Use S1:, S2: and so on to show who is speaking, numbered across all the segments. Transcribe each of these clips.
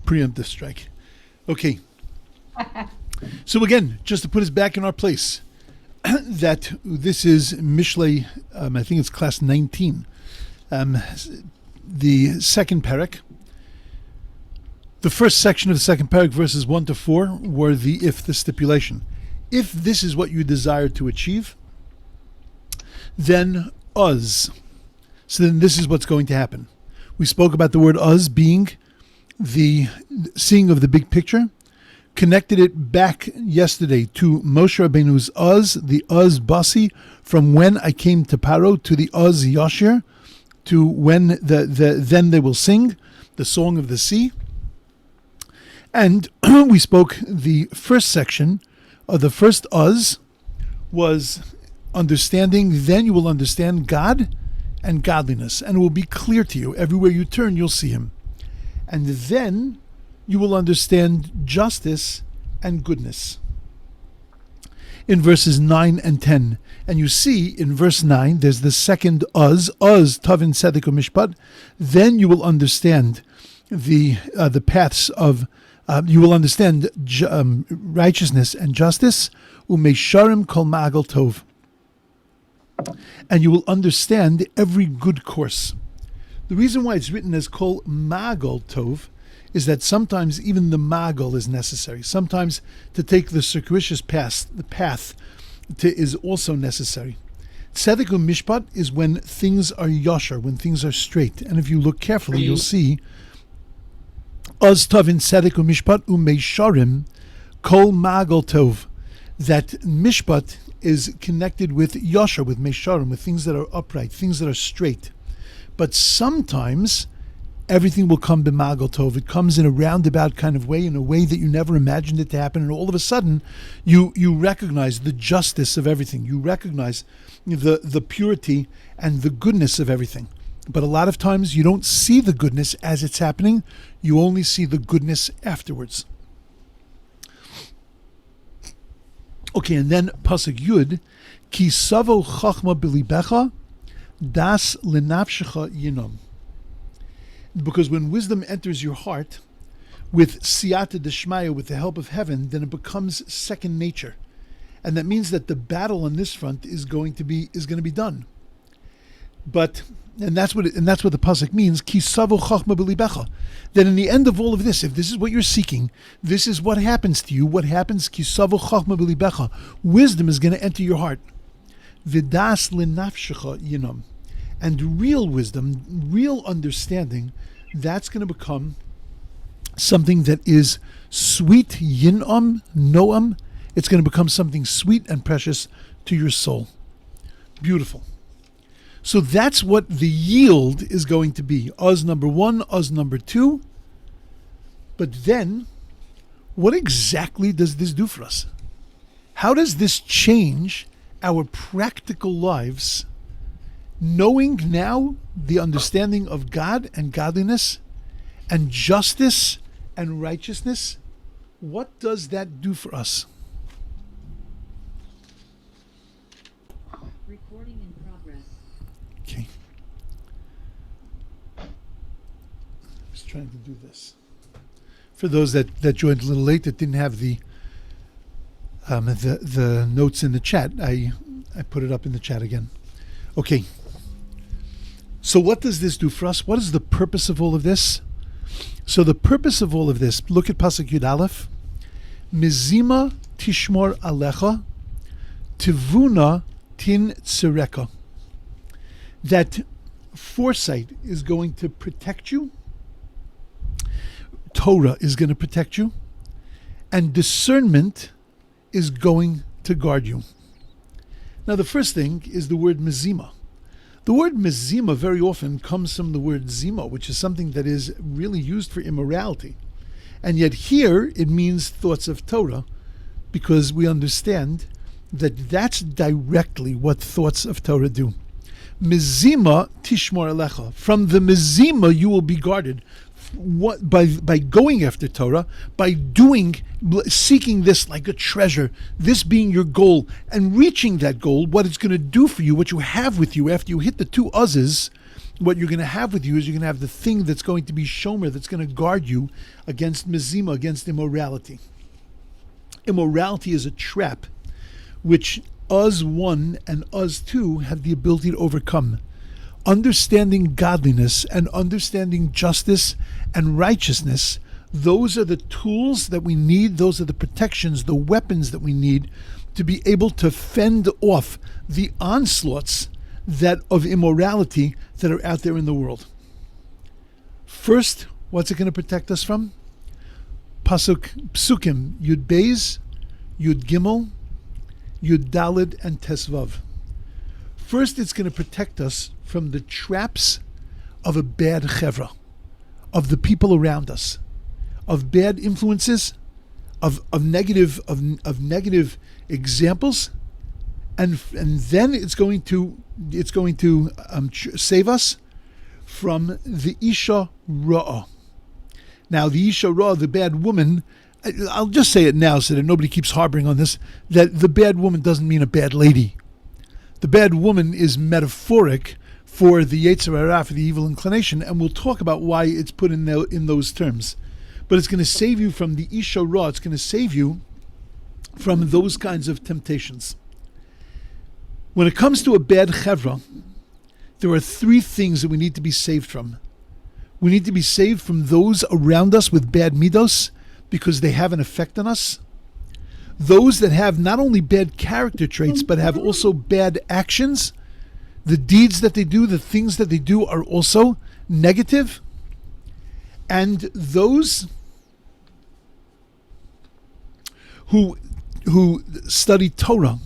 S1: preemptive strike. Okay. So again, just to put us back in our place, that this is Mishlei, I think it's class 19, the second parak. The first section of the second parak, verses 1 to 4, were the stipulation. If this is what you desire to achieve, then uz. So then this is what's going to happen. We spoke about the word uz being the seeing of the big picture, connected it back yesterday to Moshe Rabbeinu's uz, the uz basi, from when I came to Paro, to the uz yashir, to when then they will sing, the song of the sea. And we spoke the first section of the first uz was understanding, then you will understand God and godliness, and it will be clear to you. Everywhere you turn, you'll see him. And then you will understand justice and goodness. In verses 9 and 10. And you see in verse 9, there's the second uz, tavin tzedek u'mishpat. Then you will understand the paths of, you will understand righteousness and justice, u'meisharim kol ma'agal tov. And you will understand every good course. The reason why it's written as kol ma'agal tov is that sometimes even the magal is necessary. Sometimes to take the circuitous path, is also necessary. Tzedek u'mishpat is when things are yashar, when things are straight. And if you look carefully, you'll see Oz tavin tzedek u'mishpat u'meisharim kol magal tov. That mishpat is connected with yashar, with meisharim, with things that are upright, things that are straight. But sometimes everything will come b'magal tov. It comes in a roundabout kind of way, in a way that you never imagined it to happen, and all of a sudden you recognize the justice of everything. You recognize the purity and the goodness of everything. But a lot of times you don't see the goodness as it's happening. You only see the goodness afterwards. Okay, and then pasuk Yud, Ki savo chachma b'libecha, das lenafshecha yinom. Because when wisdom enters your heart with siyata deshmaya, with the help of heaven, then it becomes second nature, and that means that the battle on this front is going to be done. But and that's what the pasuk means. Ki savo chachma b'libecha. That in the end of all of this, if this is what you're seeking, this is what happens to you. What happens? Ki savo chachma b'libecha. Wisdom is going to enter your heart. V'das lenafshecha yinom. And real wisdom, real understanding, that's going to become something that is sweet, yin'am, noam. It's going to become something sweet and precious to your soul. Beautiful. So that's what the yield is going to be. Uz number 1, uz number 2. But then, what exactly does this do for us? How does this change our practical lives, knowing now the understanding of God and godliness and justice and righteousness? What does that do for us?
S2: Recording in progress.
S1: Okay. I was trying to do this. For those that joined a little late, that didn't have the notes in the chat, I put it up in the chat again. Okay. So what does this do for us? What is the purpose of all of this? So the purpose of all of this, look at Pasuk Yud Aleph. Mizima tishmor alecha, tivuna tin tzereka. That foresight is going to protect you. Torah is going to protect you. And discernment is going to guard you. Now the first thing is the word mizima. The word mezima very often comes from the word zima, which is something that is really used for immorality. And yet here it means thoughts of Torah, because we understand that that's directly what thoughts of Torah do. Mezima tishmor alecha. From the mezima you will be guarded. By going after Torah, by seeking this like a treasure, this being your goal, and reaching that goal, what it's going to do for you, what you have with you after you hit the 2 uzzes, what you're going to have with you is you're going to have the thing that's going to be shomer, that's going to guard you against mizima, against immorality. Immorality is a trap which us one and us two have the ability to overcome. Understanding godliness and understanding justice and righteousness, those are the tools that we need, those are the protections, the weapons that we need to be able to fend off the onslaughts that of immorality that are out there in the world. First, what's it going to protect us from? Psukim, Yud Beis, Yud Gimel, Yud Daled, and Tesvav. First, it's going to protect us from the traps of a bad chevra, of the people around us, of bad influences, of negative examples, and then it's going to save us from the Isha Ra'ah. Now, the Isha Ra'ah, the bad woman, I'll just say it now so that nobody keeps harboring on this, that the bad woman doesn't mean a bad lady. The bad woman is metaphoric for the Yetzer Hara, for the evil inclination, and we'll talk about why it's put in those terms. But it's going to save you from the Isha Ra'ah. It's going to save you from those kinds of temptations. When it comes to a bad chevra, there are three things that we need to be saved from. We need to be saved from those around us with bad midos because they have an effect on us. Those that have not only bad character traits but have also bad actions. The deeds that they do, the things that they do are also negative. And those who study Torah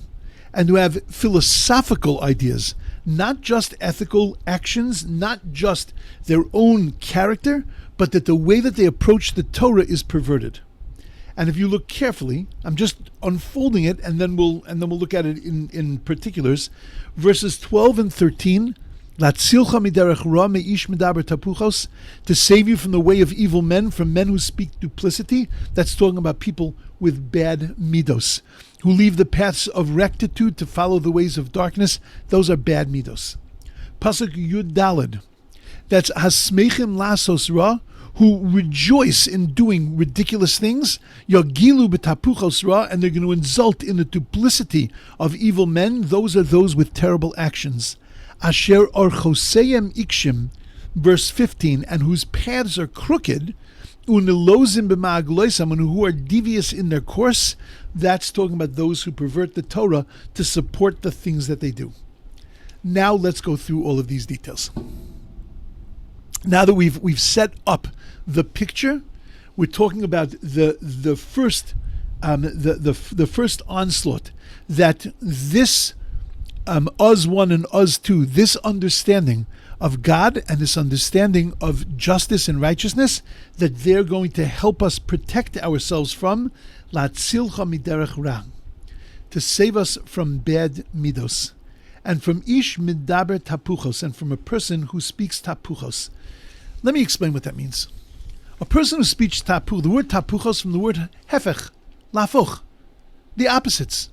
S1: and who have philosophical ideas, not just ethical actions, not just their own character, but that the way that they approach the Torah is perverted. And if you look carefully, I'm just unfolding it, and then we'll look at it in particulars. Verses 12 and 13, Latzilcha miderech ra meish medaber tapuchos, to save you from the way of evil men, from men who speak duplicity. That's talking about people with bad midos, who leave the paths of rectitude to follow the ways of darkness. Those are bad midos. Pasuk Yud Daled, that's hasmechim lasos ra, who rejoice in doing ridiculous things, yagilu b'tapuchos ra, and they're going to insult in the duplicity of evil men. Those are those with terrible actions. Asher orchoseyem ikshim, verse 15, and whose paths are crooked, unilozim b'ma'agloisam, and who are devious in their course. That's talking about those who pervert the Torah to support the things that they do. Now let's go through all of these details. Now that we've set up the picture, we're talking about the first onslaught, that this us one and us two, this understanding of God and this understanding of justice and righteousness, that they're going to help us protect ourselves from latzilcha miderech ra, to save us from bad midos, and from ish midaber tapuchos, and from a person who speaks tapuchos. Let me explain what that means. A person who speaks tapuch, the word tapuchos from the word hefech, lafoch, the opposites.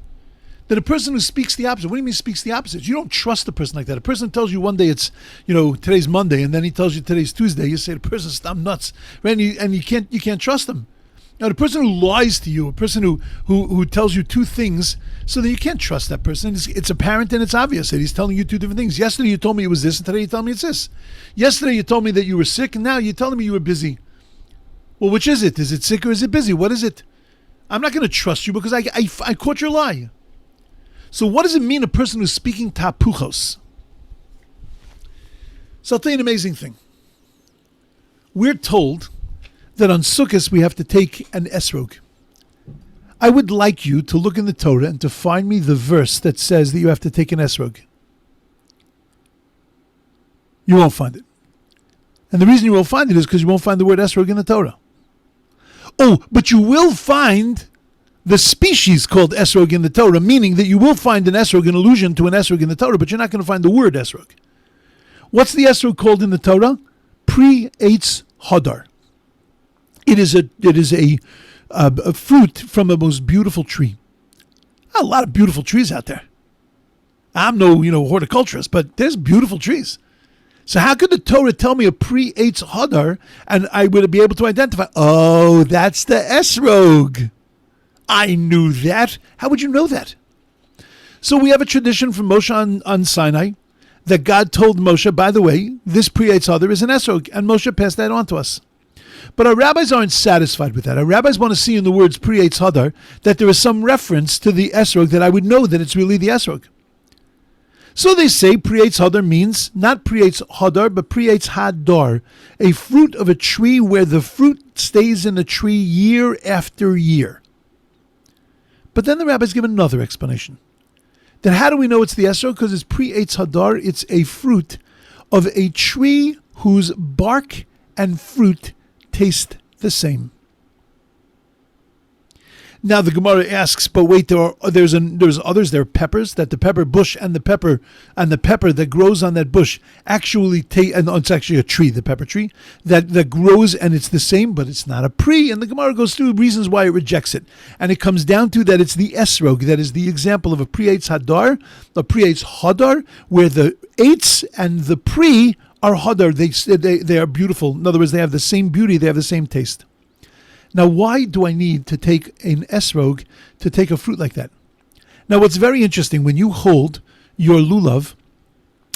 S1: That a person who speaks the opposite. What do you mean speaks the opposite? You don't trust a person like that. A person tells you one day it's, today's Monday, and then he tells you today's Tuesday. You say the person's nuts, right? And you can't trust him. Now, the person who lies to you, a person who tells you two things, so that you can't trust that person. It's apparent and it's obvious that he's telling you two different things. Yesterday you told me it was this, and today you tell me it's this. Yesterday you told me that you were sick, and now you're telling me you were busy. Well, which is it? Is it sick or is it busy? What is it? I'm not going to trust you because I caught your lie. So what does it mean, a person who's speaking tapuchos? So I'll tell you an amazing thing. We're told that on Sukkot we have to take an esrog. I would like you to look in the Torah and to find me the verse that says that you have to take an esrog. You won't find it. And the reason you won't find it is because you won't find the word esrog in the Torah. Oh, but you will find the species called esrog in the Torah, meaning that you will find an esrog, an allusion to an esrog in the Torah, but you're not going to find the word esrog. What's the esrog called in the Torah? Pre-eitz hadar. It is a fruit from a most beautiful tree. A lot of beautiful trees out there. I'm no horticulturist, but there's beautiful trees. So how could the Torah tell me a pre-Eitz Hadar and I would be able to identify, oh, that's the esrog. I knew that. How would you know that? So we have a tradition from Moshe on Sinai that God told Moshe, by the way, this pre-Eitz Hadar is an esrog, and Moshe passed that on to us. But our rabbis aren't satisfied with that. Our rabbis want to see in the words pre-Eitz Hadar that there is some reference to the esrog, that I would know that it's really the esrog. So they say pre-Eitz Hadar means not pre-Eitz Hadar, but pre-Eitz Hadar, a fruit of a tree where the fruit stays in the tree year after year. But then the rabbis give another explanation. Then how do we know it's the esrog? Because it's pre-Eitz Hadar, it's a fruit of a tree whose bark and fruit taste the same. Now the Gemara asks, but wait, there's others. There are peppers, that the pepper bush and the pepper that grows on that bush actually and it's actually a tree, the pepper tree that grows, and it's the same, but it's not a pre. And the Gemara goes through reasons why it rejects it, and it comes down to that it's the esrog that is the example of a pre-Eitz Hadar, a pre-Eitz Hadar, where the eitz and the pre are hadar. They are beautiful. In other words, they have the same beauty. They have the same taste. Now, why do I need to take an esrog to take a fruit like that? Now, what's very interesting, when you hold your lulav,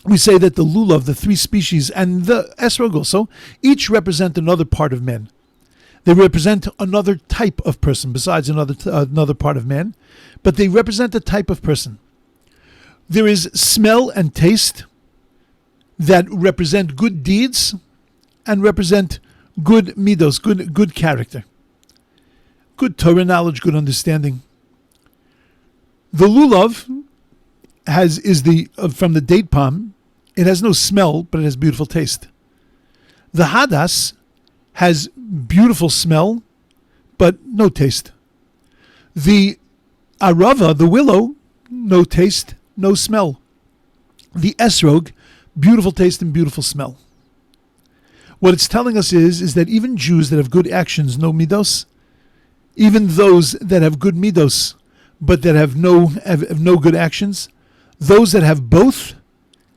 S1: we say that the lulav, the three species, and the esrog also, each represent another part of man. They represent another type of person besides another part of man, but they represent a type of person. There is smell and taste that represent good deeds and represent good midos, good character. Good Torah knowledge, good understanding. The lulav is from the date palm. It has no smell, but it has beautiful taste. The hadas has beautiful smell, but no taste. The arava, the willow, no taste, no smell. The esrog, beautiful taste and beautiful smell. What it's telling us is that even Jews that have good actions, no midos, even those that have good midos, but that have no good actions, those that have both,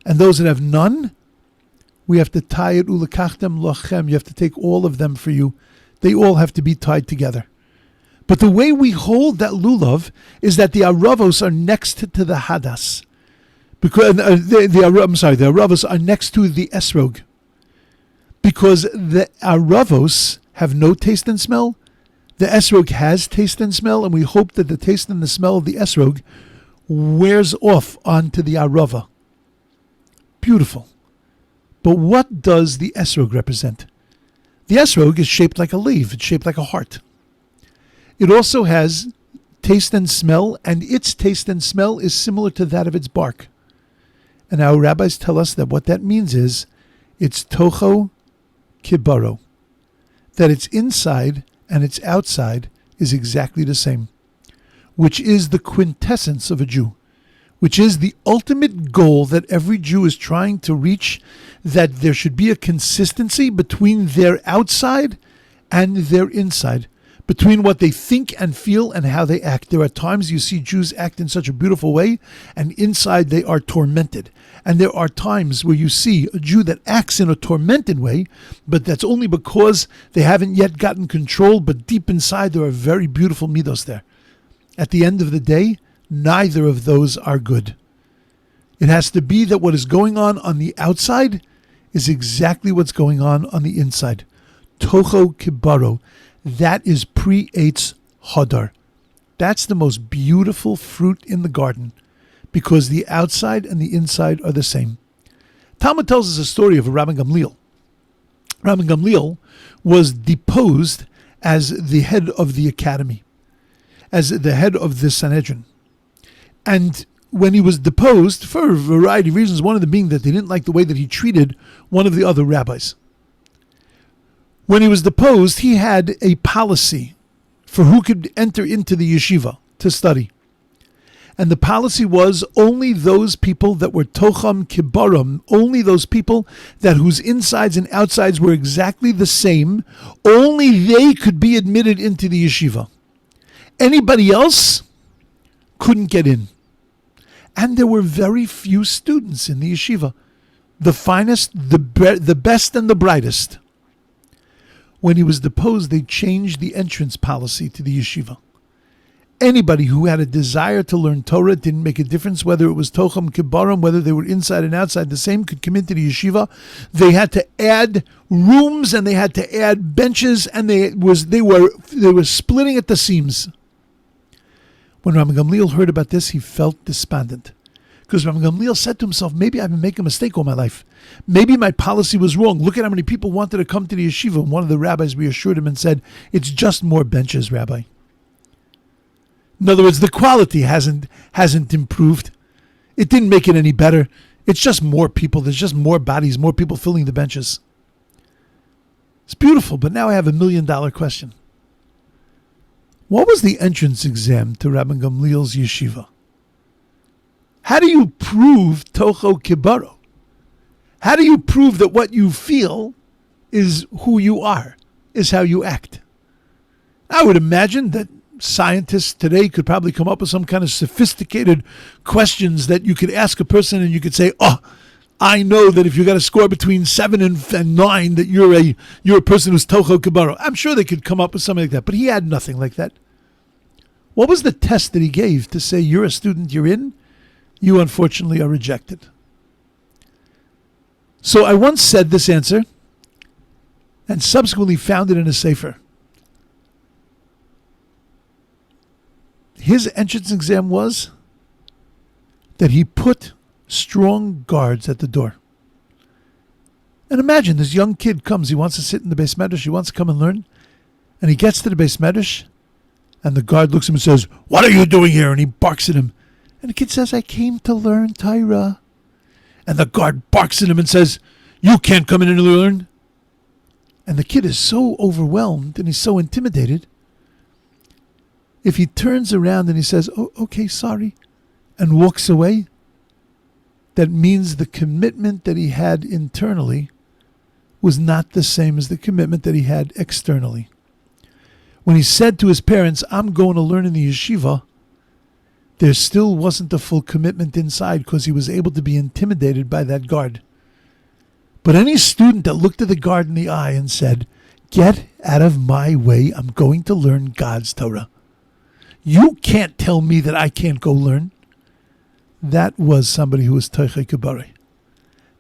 S1: and those that have none, we have to tie it ulekachtem lochem. You have to take all of them for you. They all have to be tied together. But the way we hold that lulav is that the aravos are next to the hadas, because the aravos are next to the esrog, because the aravos have no taste and smell. The esrog has taste and smell, and we hope that the taste and the smell of the esrog wears off onto the arava. Beautiful. But what does the esrog represent? The esrog is shaped like a leaf. It's shaped like a heart. It also has taste and smell, and its taste and smell is similar to that of its bark. And our rabbis tell us that what that means is it's tocho kibaro, that its inside and its outside is exactly the same, which is the quintessence of a Jew, which is the ultimate goal that every Jew is trying to reach, that there should be a consistency between their outside and their inside, between what they think and feel and how they act. There are times you see Jews act in such a beautiful way, and inside they are tormented. And there are times where you see a Jew that acts in a tormented way, but that's only because they haven't yet gotten control, but deep inside there are very beautiful midos there. At the end of the day, neither of those are good. It has to be that what is going on the outside is exactly what's going on the inside. Tocho kibaro. That is pre-Eitz Hadar. That's the most beautiful fruit in the garden, because the outside and the inside are the same. Talmud tells us a story of a Rabbi Gamliel. Rabbi Gamliel was deposed as the head of the academy, as the head of the Sanhedrin. And when he was deposed, for a variety of reasons, one of them being that they didn't like the way that he treated one of the other rabbis. When he was deposed, he had a policy for who could enter into the yeshiva to study. And the policy was only those people that were tocham kibaram, only those people that whose insides and outsides were exactly the same, only they could be admitted into the yeshiva. Anybody else couldn't get in. And there were very few students in the yeshiva. the finest, the best and the brightest. When he was deposed, they changed the entrance policy to the yeshiva. Anybody who had a desire to learn Torah, it didn't make a difference whether it was Tocham Kibarim, whether they were inside and outside the same, could come into the yeshiva. They had to add rooms and they had to add benches, and they were splitting at the seams. When Rabbi Gamliel heard about this, he felt despondent. Because Rabbi Gamliel said to himself, maybe I've been making a mistake all my life. Maybe my policy was wrong. Look at how many people wanted to come to the yeshiva. And one of the rabbis reassured him and said, it's just more benches, Rabbi. In other words, the quality hasn't improved. It didn't make it any better. It's just more people. There's just more bodies, more people filling the benches. It's beautiful, but now I have $1 million question. What was the entrance exam to Rabbi Gamliel's yeshiva? How do you prove Tocho Kibaro? How do you prove that what you feel is who you are, is how you act? I would imagine that scientists today could probably come up with some kind of sophisticated questions that you could ask a person and you could say, oh, I know that if you got a score between 7 and 9 that you're a person who's Tocho Kibaro. I'm sure they could come up with something like that, but he had nothing like that. What was the test that he gave to say you're a student, you're in? You unfortunately are rejected. So I once said this answer and subsequently found it in a sefer. His entrance exam was that he put strong guards at the door. And imagine this young kid comes, he wants to sit in the Beis Medrash, he wants to come and learn, and he gets to the Beis Medrash, and the guard looks at him and says, what are you doing here? And he barks at him. And the kid says, I came to learn Torah. And the guard barks at him and says, you can't come in and learn. And the kid is so overwhelmed and he's so intimidated. If he turns around and he says, oh, okay, sorry, and walks away, that means the commitment that he had internally was not the same as the commitment that he had externally. When he said to his parents, I'm going to learn in the yeshiva, there still wasn't the full commitment inside because he was able to be intimidated by that guard. But any student that looked at the guard in the eye and said, get out of my way, I'm going to learn God's Torah. You can't tell me that I can't go learn. That was somebody who was Tochei Kibare.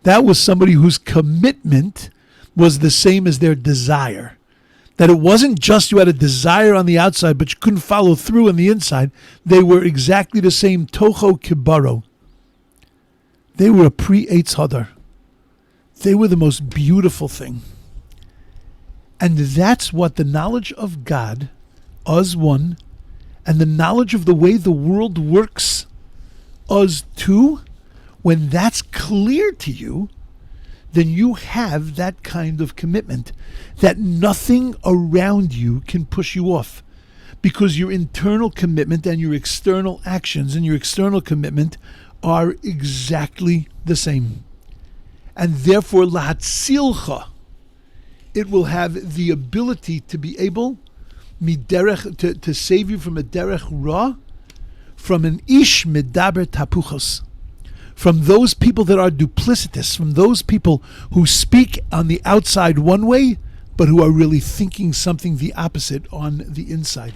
S1: That was somebody whose commitment was the same as their desire. That it wasn't just you had a desire on the outside, but you couldn't follow through on the inside. They were exactly the same Tocho Kibaro. They were a pre-Eitz Hadar. They were the most beautiful thing. And that's what the knowledge of God, us one, and the knowledge of the way the world works, us two, when that's clear to you, then you have that kind of commitment that nothing around you can push you off, because your internal commitment and your external actions and your external commitment are exactly the same. And therefore, lahatzilcha, it will have the ability to be able to save you from a derech ra, from an ish medaber tapuchos, from those people that are duplicitous, from those people who speak on the outside one way, but who are really thinking something the opposite on the inside.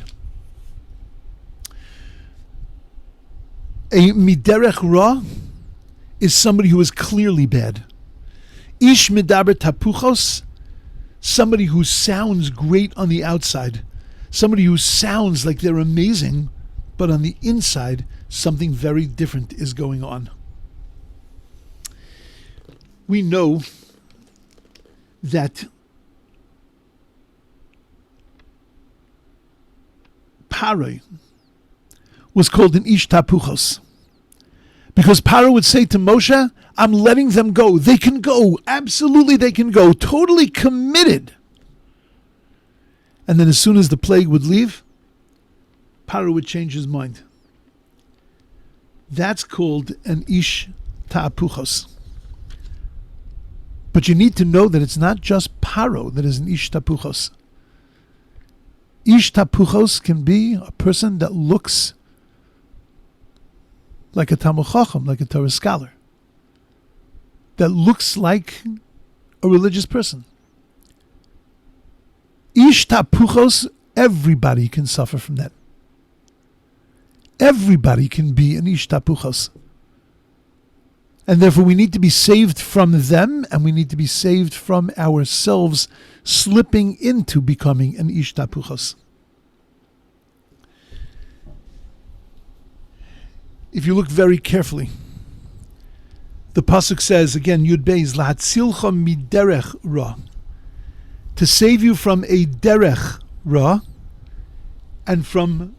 S1: A miderech ra is somebody who is clearly bad. Ish medaber tapuchos, somebody who sounds great on the outside, somebody who sounds like they're amazing, but on the inside, something very different is going on. We know that Paro was called an Ish Tapuchos, because Paro would say to Moshe, I'm letting them go. They can go. Absolutely they can go. Totally committed. And then as soon as the plague would leave, Paro would change his mind. That's called an Ish Tapuchos. But you need to know that it's not just Paro that is an Ish Tapuchos. Ish Tapuchos can be a person that looks like a Talmud Chacham, like a Torah scholar. that looks like a religious person. Ish tapuchos, everybody can suffer from that. Everybody can be an ish tapuchos. And therefore we need to be saved from them, and we need to be saved from ourselves slipping into becoming an ish tapuchos. If you look very carefully, the pasuk says, again, Yud Beis, Lahatzilcha miderech ra, to save you from a derech ra, and from,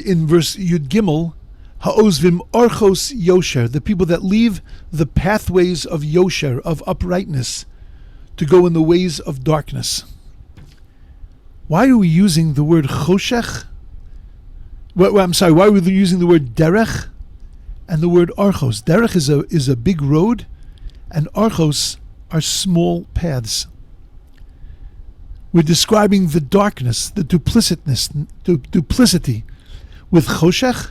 S1: in verse Yud Gimel, ha'ozvim orchos yosher, the people that leave the pathways of yosher, of uprightness, to go in the ways of darkness. Why are we using the word choshech? Why are we using the word derech and the word archos? Derech is a big road, and archos are small paths. We're describing the darkness, the duplicity with choshech,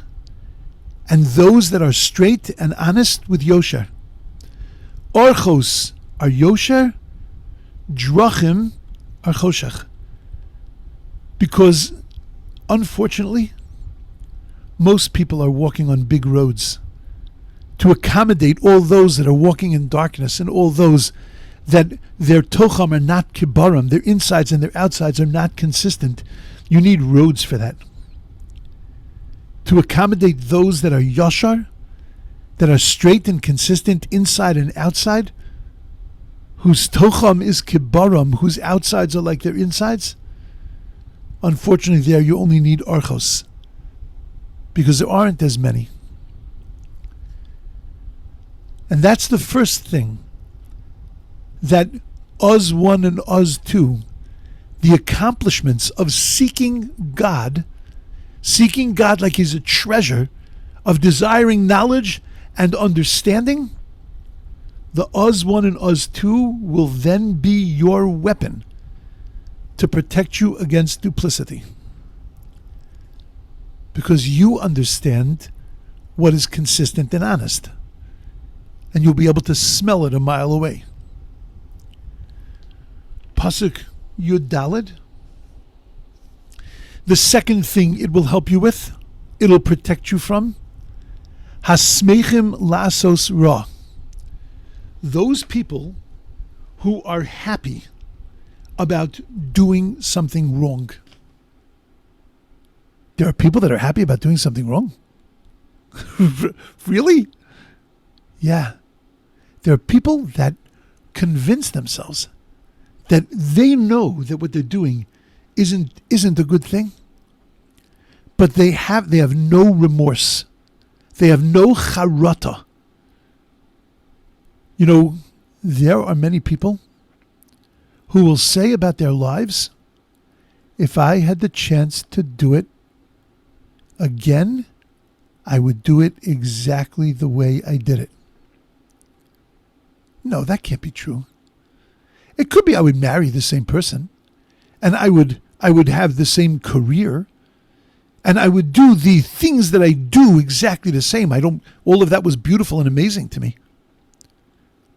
S1: and those that are straight and honest with yosher. Archos are yosher, drachim are choshech. Because, unfortunately, most people are walking on big roads to accommodate all those that are walking in darkness and all those that their tocham are not kibarim, their insides and their outsides are not consistent. You need roads for that. To accommodate those that are yashar, that are straight and consistent inside and outside, whose tocham is kibarim, whose outsides are like their insides. Unfortunately, there you only need archos, because there aren't as many. And that's the first thing, that Uz 1 and Uz 2, the accomplishments of seeking God like he's a treasure, of desiring knowledge and understanding, the Uz 1 and Uz 2 will then be your weapon to protect you against duplicity. Because you understand what is consistent and honest. And you'll be able to smell it a mile away. Pasuk Yud Daled. The second thing it will help you with, it'll protect you from, Hasmeichim Lasos Ra. Those people who are happy about doing something wrong. There are people that are happy about doing something wrong. Really? Yeah. There are people that convince themselves that they know that what they're doing isn't a good thing, but they have no remorse. They have no charata. You know, there are many people who will say about their lives, if I had the chance to do it again, I would do it exactly the way I did it. No, that can't be true. It could be I would marry the same person, and I would have the same career, and I would do the things that I do exactly the same. All of that was beautiful and amazing to me.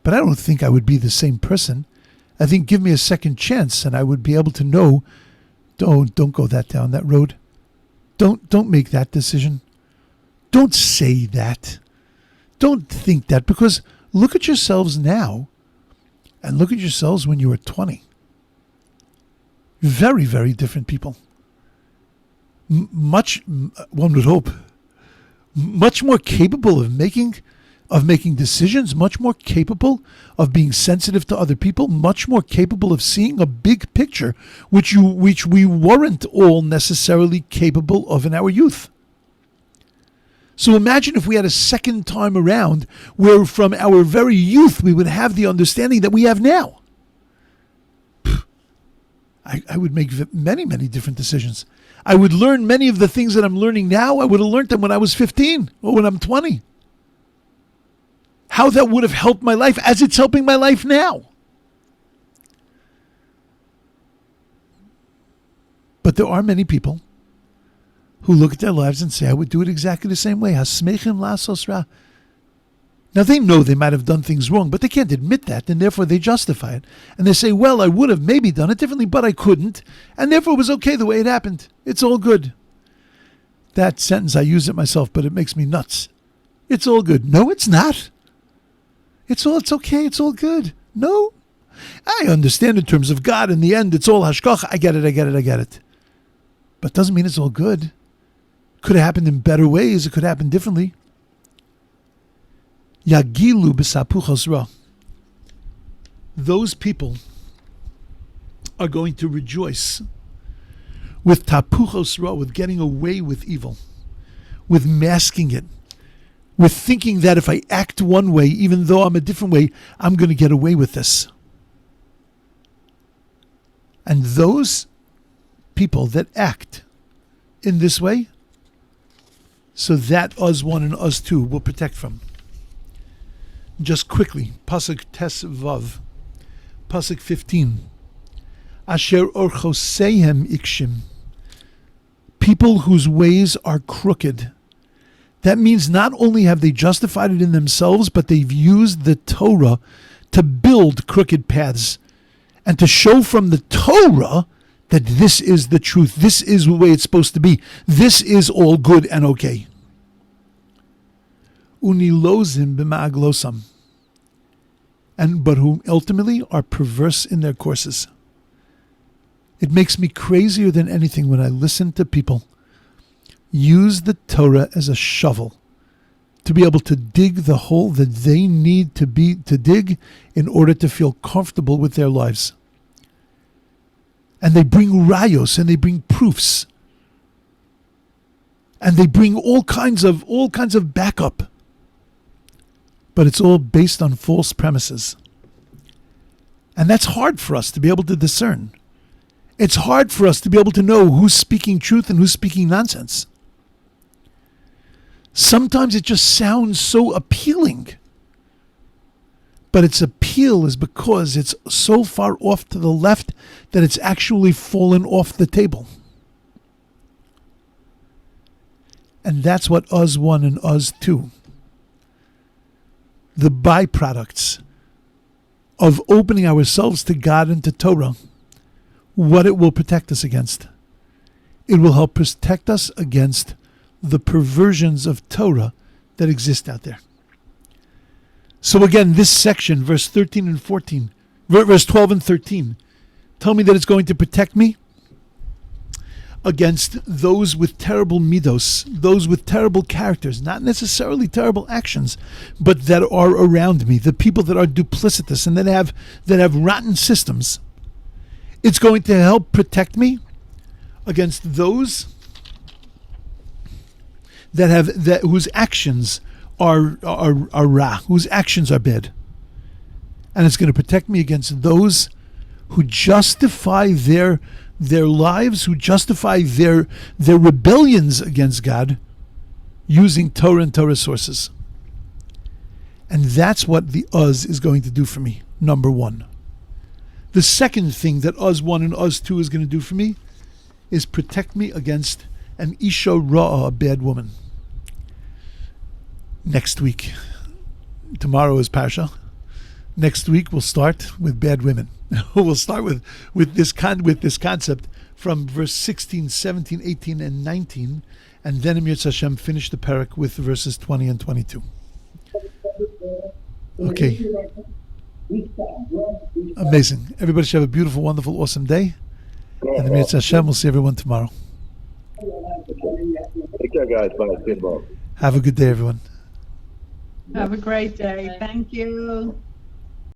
S1: But I don't think I would be the same person. I think give me a second chance and I would be able to know, don't go down that road. Don't make that decision. Don't say that. Don't think that, because look at yourselves now and look at yourselves when you were 20. Very, very different people. Much, one would hope, much more capable of making decisions, much more capable of being sensitive to other people, much more capable of seeing a big picture, which we weren't all necessarily capable of in our youth. So imagine if we had a second time around where from our very youth we would have the understanding that we have now. I would make many, many different decisions. I would learn many of the things that I'm learning now. I would have learned them when I was 15 or when I'm 20. How that would have helped my life as it's helping my life now. But there are many people who look at their lives and say, I would do it exactly the same way. Hasmechim lasos ra. Now they know they might have done things wrong, but they can't admit that, and therefore they justify it. And they say, well, I would have maybe done it differently, but I couldn't, and therefore it was okay the way it happened. It's all good. That sentence, I use it myself, but it makes me nuts. It's all good. No, it's not. It's okay, it's all good. No. I understand in terms of God, in the end, it's all hashkach. I get it. But it doesn't mean it's all good. Could have happened in better ways. It could happen differently. Yagilu b'sapuchos ra. Those people are going to rejoice with tapuchos ra, with getting away with evil, with masking it, with thinking that if I act one way, even though I'm a different way, I'm going to get away with this. And those people that act in this way, so that us 1 and us 2 will protect from. Just quickly, Pasuk Tes Vav, Pasuk 15. Asher orchosehem ikshim. People whose ways are crooked. That means not only have they justified it in themselves, but they've used the Torah to build crooked paths and to show from the Torah that this is the truth. This is the way it's supposed to be. This is all good and okay. Unilozim b'ma'aglosam. But who ultimately are perverse in their courses. It makes me crazier than anything when I listen to people use the Torah as a shovel to be able to dig the hole that they need to dig in order to feel comfortable with their lives. And they bring rayos and they bring proofs. And they bring all kinds of backup. But it's all based on false premises. And that's hard for us to be able to discern. It's hard for us to be able to know who's speaking truth and who's speaking nonsense. Sometimes it just sounds so appealing. But its appeal is because it's so far off to the left that it's actually fallen off the table. And that's what us 1 and us 2. The byproducts of opening ourselves to God and to Torah, what it will protect us against. It will help protect us against the perversions of Torah that exist out there. So again, this section, verse 13 and 14, verse 12 and 13, tell me that it's going to protect me against those with terrible midos, those with terrible characters, not necessarily terrible actions, but that are around me, the people that are duplicitous and that have rotten systems. It's going to help protect me against those whose actions are ra, whose actions are bad. And it's going to protect me against those who justify their lives, who justify their rebellions against God using Torah and Torah sources. And that's what the us is going to do for me, number 1. The second thing that us 1 and us 2 is going to do for me is protect me against an isha ra'ah, a bad woman. Next week. Tomorrow is Parsha. Next week we'll start with bad women. We'll start with this concept from verse 16, 17, 18, and 19, and then Yirtzeh Hashem finish the parak with verses 20 and 22. Okay. Amazing. Everybody should have a beautiful, wonderful, awesome day. And then Yirtzeh Hashem, we'll see everyone tomorrow.
S2: Take care, guys. Bye.
S1: Have a good day, everyone.
S3: Have a great day. Thank you.